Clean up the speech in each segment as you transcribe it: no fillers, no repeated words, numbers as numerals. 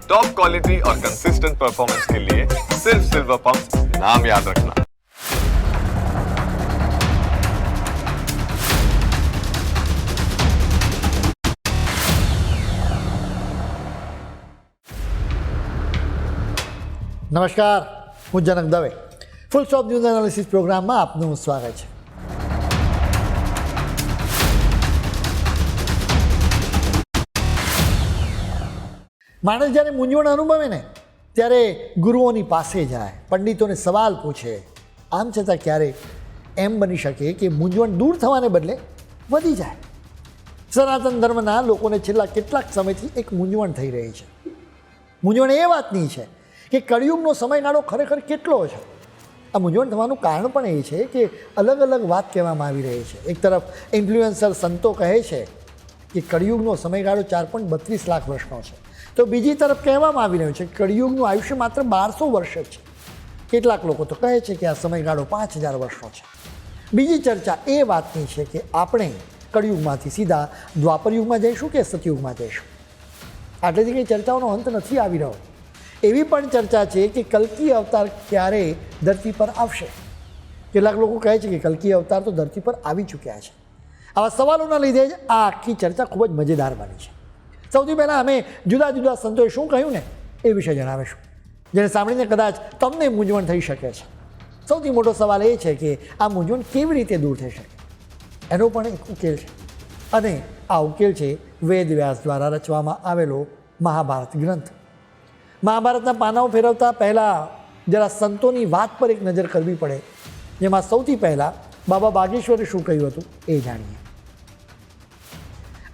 Top quality और consistent performance के लिए सिर्फ सिल्वर पंप नाम याद रखना। નમસ્કાર, હું Janak Dave. Full stop news analysis પ્રોગ્રામમાં આપનું સ્વાગત છે. માણસ જ્યારે મૂંઝવણ અનુભવે ને ત્યારે ગુરુઓની પાસે જાય, પંડિતોને સવાલ પૂછે. આમ છતાં ક્યારે એમ બની શકે કે મૂંઝવણ દૂર થવાને બદલે વધી જાય. સનાતન ધર્મના લોકોને છેલ્લા કેટલાક સમયથી એક મૂંઝવણ થઈ રહી છે. મૂંઝવણ એ વાતની છે કે કળિયુગનો સમયગાળો ખરેખર કેટલો છે. આ મૂંઝવણ થવાનું કારણ પણ એ છે કે અલગ અલગ વાત કહેવામાં આવી રહી છે. એક તરફ ઇન્ફ્લુએન્સર સંતો કહે છે કે કળિયુગનો સમયગાળો 4.32 લાખ વર્ષનો છે, તો બીજી તરફ કહેવામાં આવી રહ્યું છે કે કળિયુગનું આયુષ્ય માત્ર 1200 વર્ષ જ છે. કેટલાક લોકો તો કહે છે કે આ સમયગાળો 5000 વર્ષનો છે. બીજી ચર્ચા એ વાતની છે કે આપણે કળિયુગમાંથી સીધા દ્વાપર યુગમાં જઈશું કે સતયુગમાં જઈશું. આટલેથી કંઈ ચર્ચાઓનો અંત નથી આવી રહ્યો. એવી પણ ચર્ચા છે કે કલ્કી અવતાર ક્યારે ધરતી પર આવશે. કેટલાક લોકો કહે છે કે કલ્કી અવતાર તો ધરતી પર આવી ચૂક્યા છે. આવા સવાલોના લીધે જ આ આખી ચર્ચા ખૂબ જ મજેદાર બની છે. સૌથી પહેલાં અમે જુદા જુદા સંતોએ શું કહ્યું ને એ વિશે જણાવીશું, જેને સાંભળીને કદાચ તમને મૂંઝવણ થઈ શકે છે. સૌથી મોટો સવાલ એ છે કે આ મૂંઝવણ કેવી રીતે દૂર થઈ શકે. એનો પણ એક ઉકેલ છે, અને આ ઉકેલ છે વેદ વ્યાસ દ્વારા રચવામાં આવેલો મહાભારત ગ્રંથ. મહાભારતના પાનાઓ ફેરવતા પહેલાં જરા સંતોની વાત પર એક નજર કરવી પડે, જેમાં સૌથી પહેલાં બાબા બાગેશ્વરે શું કહ્યું હતું એ જાણીએ.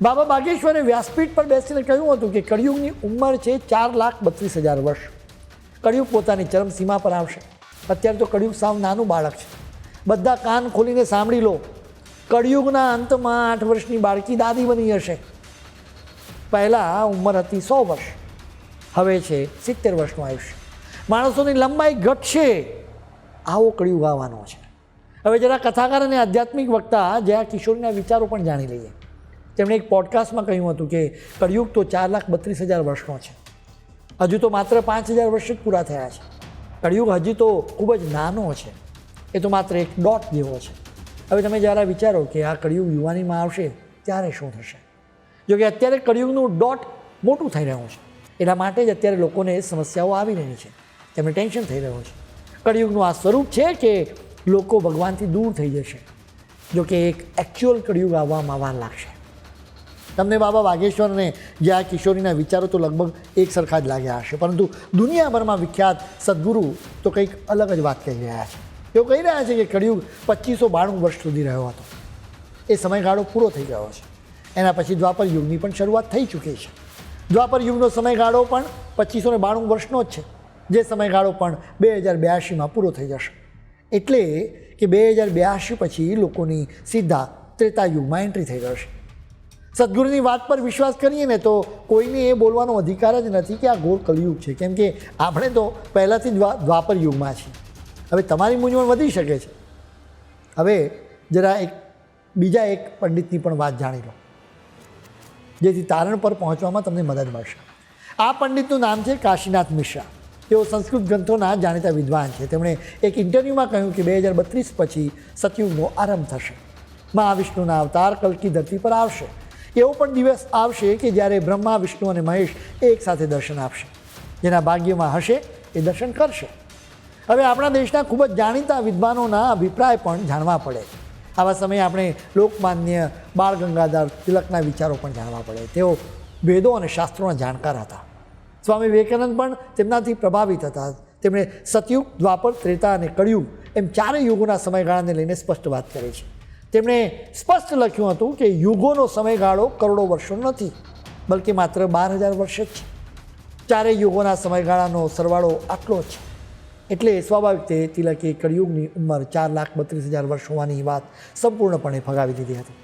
બાબા બાગેશ્વરે વ્યાસપીઠ પર બેસીને કહ્યું હતું કે કળિયુગની ઉંમર છે 4,32,000 વર્ષ. કળિયુગ પોતાની ચરમસીમા પર આવશે. અત્યારે તો કળિયુગ સાવ નાનું બાળક છે. બધા કાન ખોલીને સાંભળી લો. કળિયુગના અંતમાં 8 વર્ષની બાળકી દાદી બની હશે. પહેલાં ઉંમર હતી 100 વર્ષ, હવે છે 70 વર્ષનું આયુષ્ય. માણસોની લંબાઈ ઘટશે. આવો કળિયુગ આવવાનો છે. હવે જરા કથાકાર અને આધ્યાત્મિક વક્તા જયા કિશોરીના વિચારો પણ જાણી લઈએ. તેમણે એક પોડકાસ્ટમાં કહ્યું હતું કે કળિયુગ તો 4,32,000 વર્ષનો છે. હજુ તો માત્ર 5,000 વર્ષ જ પૂરા થયા છે. કળિયુગ હજી તો ખૂબ જ નાનો છે. એ તો માત્ર એક ડોટ જેવો છે. હવે તમે જરા વિચારો કે આ કળિયુગ યુવાનીમાં આવશે ત્યારે શું થશે. જોકે અત્યારે કળિયુગનું ડોટ મોટું થઈ રહ્યું છે. એટલા માટે જ અત્યારે લોકોને સમસ્યાઓ આવી રહી છે, તેમને ટેન્શન થઈ રહ્યું છે. કળિયુગનું આ સ્વરૂપ છે કે લોકો ભગવાનથી દૂર થઈ જશે. જોકે એક એકચ્યુઅલ કળિયુગ આવવામાં વાર લાગશે. તમને બાબા વાઘેશ્વર અને જયા કિશોરીના વિચારો તો લગભગ એક સરખા જ લાગ્યા હશે, પરંતુ દુનિયાભરમાં વિખ્યાત સદગુરુ તો કંઈક અલગ જ વાત કહી રહ્યા છે. તેઓ કહી રહ્યા છે કે કળિયુગ 2592 વર્ષ સુધી રહ્યો હતો. એ સમયગાળો પૂરો થઈ ગયો છે. એના પછી દ્વાપર યુગની પણ શરૂઆત થઈ ચૂકી છે. દ્વાપર યુગનો સમયગાળો પણ 2592 વર્ષનો જ છે, જે સમયગાળો પણ 2082માં પૂરો થઈ જશે. એટલે કે 2082 પછી લોકોની સીધા ત્રેતા યુગમાં એન્ટ્રી થઈ જશે. સદગુરુની વાત પર વિશ્વાસ કરીએ ને તો કોઈને એ બોલવાનો અધિકાર જ નથી કે આ ઘોર કળિયુગ છે, કેમ કે આપણે તો પહેલાંથી જ દ્વાપર યુગમાં છીએ. હવે તમારી મૂંઝવણ વધી શકે છે. હવે જરા બીજા એક પંડિતની પણ વાત જાણી લો, જેથી તારણ પર પહોંચવામાં તમને મદદ મળશે. આ પંડિતનું નામ છે કાશીનાથ મિશ્રા. તેઓ સંસ્કૃત ગ્રંથોના જાણીતા વિદ્વાન છે. તેમણે એક ઇન્ટરવ્યૂમાં કહ્યું કે 2032 પછી સતયુગનો આરંભ થશે. મહાવિષ્ણુના અવતાર કલ્કી ધરતી પર આવશે. એવો પણ દિવસ આવશે કે જ્યારે બ્રહ્મા, વિષ્ણુ અને મહેશ એક સાથે દર્શન આપશે. જેના ભાગ્યમાં હશે એ દર્શન કરશે. હવે આપણા દેશના ખૂબ જ જાણીતા વિદ્વાનોના અભિપ્રાય પણ જાણવા પડે. આવા સમયે આપણે લોકમાન્ય બાળ ગંગાધર તિલકના વિચારો પણ જાણવા પડે. તેઓ વેદો અને શાસ્ત્રોના જાણકાર હતા. સ્વામી વિવેકાનંદ પણ તેમનાથી પ્રભાવિત હતા. તેમણે સતયુગ, દ્વાપર, ત્રેતા અને કળિયુગ એમ 4 યુગોના સમયગાળાને લઈને સ્પષ્ટ વાત કરી છે. તેમણે સ્પષ્ટ લખ્યું હતું કે યુગોનો સમયગાળો કરોડો વર્ષો નથી, બલકે માત્ર 12,000 વર્ષ જ છે. 4 યુગોના સમયગાળાનો સરવાળો આટલો જ છે. એટલે સ્વાભાવિક તે તિલકે કળિયુગની ઉંમર 4,32,000 વર્ષ હોવાની વાત સંપૂર્ણપણે ફગાવી દીધી હતી.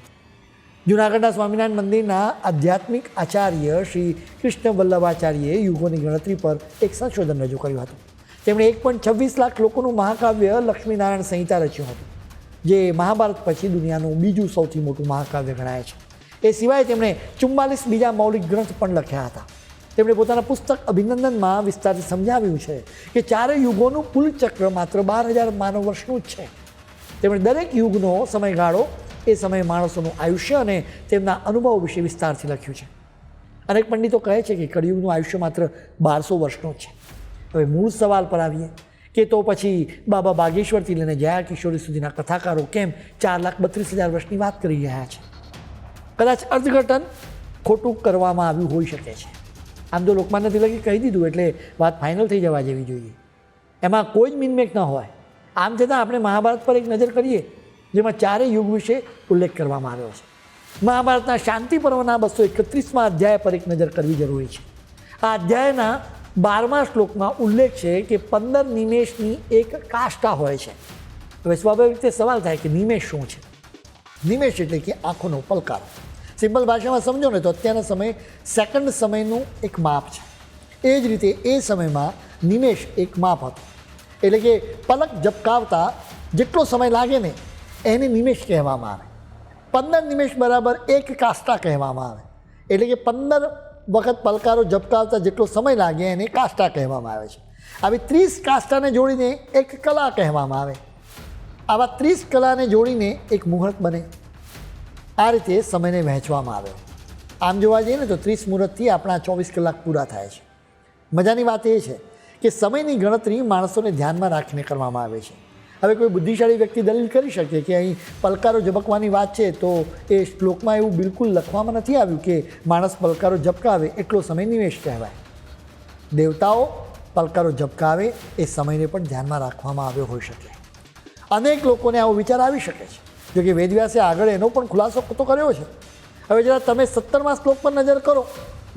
જૂનાગઢના સ્વામિનારાયણ મંદિરના આધ્યાત્મિક આચાર્ય શ્રી કૃષ્ણ વલ્લભાચાર્યે યુગોની ગણતરી પર એક સંશોધન રજૂ કર્યું હતું. તેમણે 1.26 લાખ લોકોનું મહાકાવ્ય લક્ષ્મીનારાયણ સંહિતા રચ્યું હતું, જે મહાભારત પછી દુનિયાનું બીજું સૌથી મોટું મહાકાવ્ય ગણાય છે. એ સિવાય તેમણે 44 બીજા મૌલિક ગ્રંથ પણ લખ્યા હતા. તેમણે પોતાના પુસ્તક અભિનંદનમાં વિસ્તારથી સમજાવ્યું છે કે ચારેય યુગોનું કુલ ચક્ર માત્ર 12,000 માનવ વર્ષનું જ છે. તેમણે દરેક યુગનો સમયગાળો, એ સમયે માણસોનું આયુષ્ય અને તેમના અનુભવ વિશે વિસ્તારથી લખ્યું છે. અનેક પંડિતો કહે છે કે કળિયુગનું આયુષ્ય માત્ર 1200 વર્ષનું જ છે. હવે મૂળ સવાલ પર આવીએ કે તો પછી બાબા બાગેશ્વરથી લઈને જયા કિશોરી સુધીના કથાકારો કેમ 4,32,000 વર્ષની વાત કરી રહ્યા છે? કદાચ અર્થઘટન ખોટું કરવામાં આવ્યું હોઈ શકે છે. આમ તો લોકમાન્ય તિલકે કહી દીધું એટલે વાત ફાઇનલ થઈ જવા જેવી જોઈએ. એમાં કોઈ જ મિનમેક ન હોય. આમ છતાં આપણે મહાભારત પર એક નજર કરીએ જેમાં ચારેય યુગ વિશે ઉલ્લેખ કરવામાં આવ્યો છે. મહાભારતના શાંતિ પર્વના 231મા અધ્યાય પર એક નજર કરવી જરૂરી છે. આ અધ્યાયના 12મા શ્લોકમાં ઉલ્લેખ છે કે 15 નિમેષની એક કાષ્ઠા હોય છે. હવે સ્વાભાવિક રીતે સવાલ થાય કે નિમેષ શું છે? નિમેષ એટલે કે આંખોનો પલકારો. સિમ્પલ ભાષામાં સમજો ને તો અત્યારના સમયે સેકન્ડ સમયનું એક માપ છે. એ જ રીતે એ સમયમાં નિમેષ એક માપ હતું. એટલે કે પલક ઝબકાવતા જેટલો સમય લાગે ને એને નિમેષ કહેવામાં આવે. 15 નિમેષ બરાબર એક કાષ્ઠા કહેવામાં આવે. એટલે કે 15 વખત પલકારો ઝબકાવતા જેટલો સમય લાગે એને કાષ્ઠા કહેવામાં આવે છે. આવી 30 કાષ્ઠાને જોડીને એક કલા કહેવામાં આવે. આવા 30 કલાને જોડીને એક મુહૂર્ત બને. આ રીતે સમયને વહેંચવામાં આવ્યો. આમ જોવા જઈએ ને તો 30 મુહૂર્તથી આપણા 24 કલાક પૂરા થાય છે. મજાની વાત એ છે કે સમયની ગણતરી માણસોને ધ્યાનમાં રાખીને કરવામાં આવે છે. હવે કોઈ બુદ્ધિશાળી વ્યક્તિ દલીલ કરી શકે કે અહીં પલકારો ઝબકવાની વાત છે તો એ શ્લોકમાં એવું બિલકુલ લખવામાં નથી આવ્યું કે માણસ પલકારો ઝબકાવે એટલો સમય નિમેષ કહેવાય. દેવતાઓ પલકારો ઝબકાવે એ સમયને પણ ધ્યાનમાં રાખવામાં આવ્યો હોઈ શકે. અનેક લોકોને આવો વિચાર આવી શકે છે. જોકે વેદવ્યાસે આગળ એનો પણ ખુલાસો તો કર્યો છે. હવે જરા તમે 17મા શ્લોક પર નજર કરો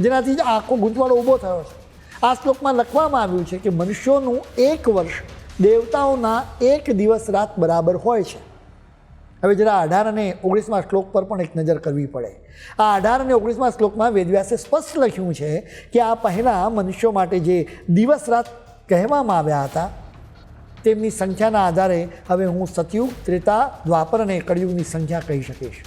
જેનાથી જ આખો ગૂંચવાડો ઊભો થયો છે. આ શ્લોકમાં લખવામાં આવ્યું છે કે મનુષ્યોનું એક વર્ષ દેવતાઓના એક દિવસ રાત બરાબર હોય છે. હવે જરા 18 અને 19મા શ્લોક પર પણ એક નજર કરવી પડે. આ 18 અને 19મા શ્લોકમાં વેદવ્યાસે સ્પષ્ટ લખ્યું છે કે આ પહેલાં મનુષ્યો માટે જે દિવસ રાત કહેવામાં આવ્યા હતા તેમની સંખ્યાના આધારે હવે હું સતયુગ, ત્રેતા, દ્વાપર અને કળિયુગની સંખ્યા કહી શકીશ.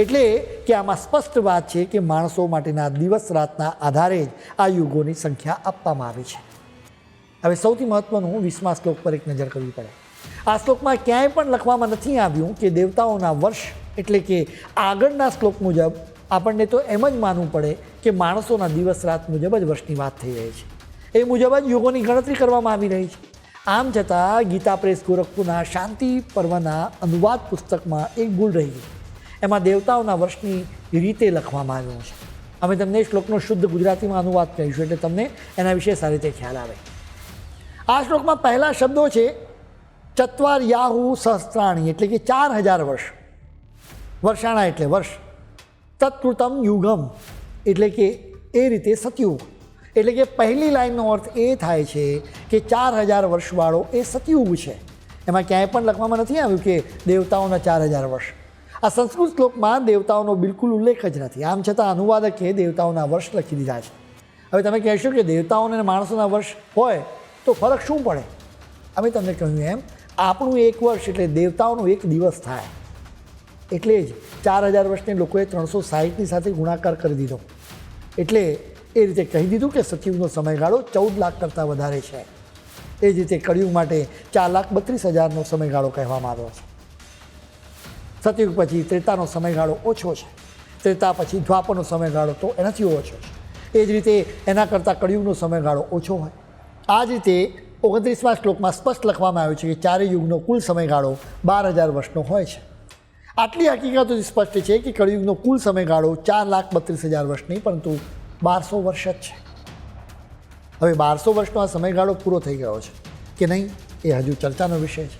એટલે કે આમાં સ્પષ્ટ વાત છે કે માણસો માટેના દિવસ રાતના આધારે જ આ યુગોની સંખ્યા આપવામાં આવી છે. હવે સૌથી મહત્ત્વનું 20મા શ્લોક પર એક નજર કરવી પડે. આ શ્લોકમાં ક્યાંય પણ લખવામાં નથી આવ્યું કે દેવતાઓના વર્ષ એટલે કે આગળના શ્લોક મુજબ આપણને તો એમ જ માનવું પડે કે માણસોના દિવસ રાત મુજબ જ વર્ષની વાત થઈ રહી છે. એ મુજબ જ યુગોની ગણતરી કરવામાં આવી રહી છે. આમ છતાં ગીતા પ્રેસ ગોરખપુરના શાંતિ પર્વના અનુવાદ પુસ્તકમાં એક ભૂલ રહી ગઈ. એમાં દેવતાઓના વર્ષની રીતે લખવામાં આવ્યું છે. અમે તમને એ શ્લોકનો શુદ્ધ ગુજરાતીમાં અનુવાદ કહીશું એટલે તમને એના વિશે સારી રીતે ખ્યાલ આવે. આ શ્લોકમાં પહેલા શબ્દો છે ચત્વાર યાહુ સહસ્ત્રાણી એટલે કે 4000 વર્ષ. વર્ષાણા એટલે વર્ષ. તત્કૃતમ યુગમ એટલે કે એ રીતે સતયુગ. એટલે કે પહેલી લાઈનનો અર્થ એ થાય છે કે 4000 વર્ષવાળો એ સતયુગ છે. એમાં ક્યાંય પણ લખવામાં નથી આવ્યું કે દેવતાઓના 4000 વર્ષ. આ સંસ્કૃત શ્લોકમાં દેવતાઓનો બિલકુલ ઉલ્લેખ જ નથી. આમ છતાં અનુવાદકે દેવતાઓના વર્ષ લખી દીધા છે. હવે તમે કહેશો કે દેવતાઓને અને માણસોના વર્ષ હોય તો ફરક શું પડે? અમે તમને કહ્યું એમ આપણું એક વર્ષ એટલે દેવતાઓનો એક દિવસ થાય. એટલે જ 4000 વર્ષને લોકોએ 360ની સાથે ગુણાકાર કરી દીધો. એટલે એ રીતે કહી દીધું કે સતયુગનો સમયગાળો 14 લાખ કરતાં વધારે છે. એ જ રીતે કળિયુગ માટે 4,32,000નો સમયગાળો કહેવામાં આવ્યો છે. સતયુગ પછી ત્રેતાનો સમયગાળો ઓછો છે. ત્રેતા પછી દ્વાપરનો સમયગાળો તો એનાથી ઓછો છે. એ જ રીતે એના કરતાં કળિયુગનો સમયગાળો ઓછો હોય. આ જ રીતે 29મા શ્લોકમાં સ્પષ્ટ લખવામાં આવ્યું છે કે ચારેય યુગનો કુલ સમયગાળો 12,000 વર્ષનો હોય છે. આટલી હકીકતોથી સ્પષ્ટ છે કે કળિયુગનો કુલ સમયગાળો 4,32,000 વર્ષ નહીં પરંતુ 1200 વર્ષ જ છે. હવે 1200 વર્ષનો આ સમયગાળો પૂરો થઈ ગયો છે કે નહીં એ હજુ ચર્ચાનો વિષય છે.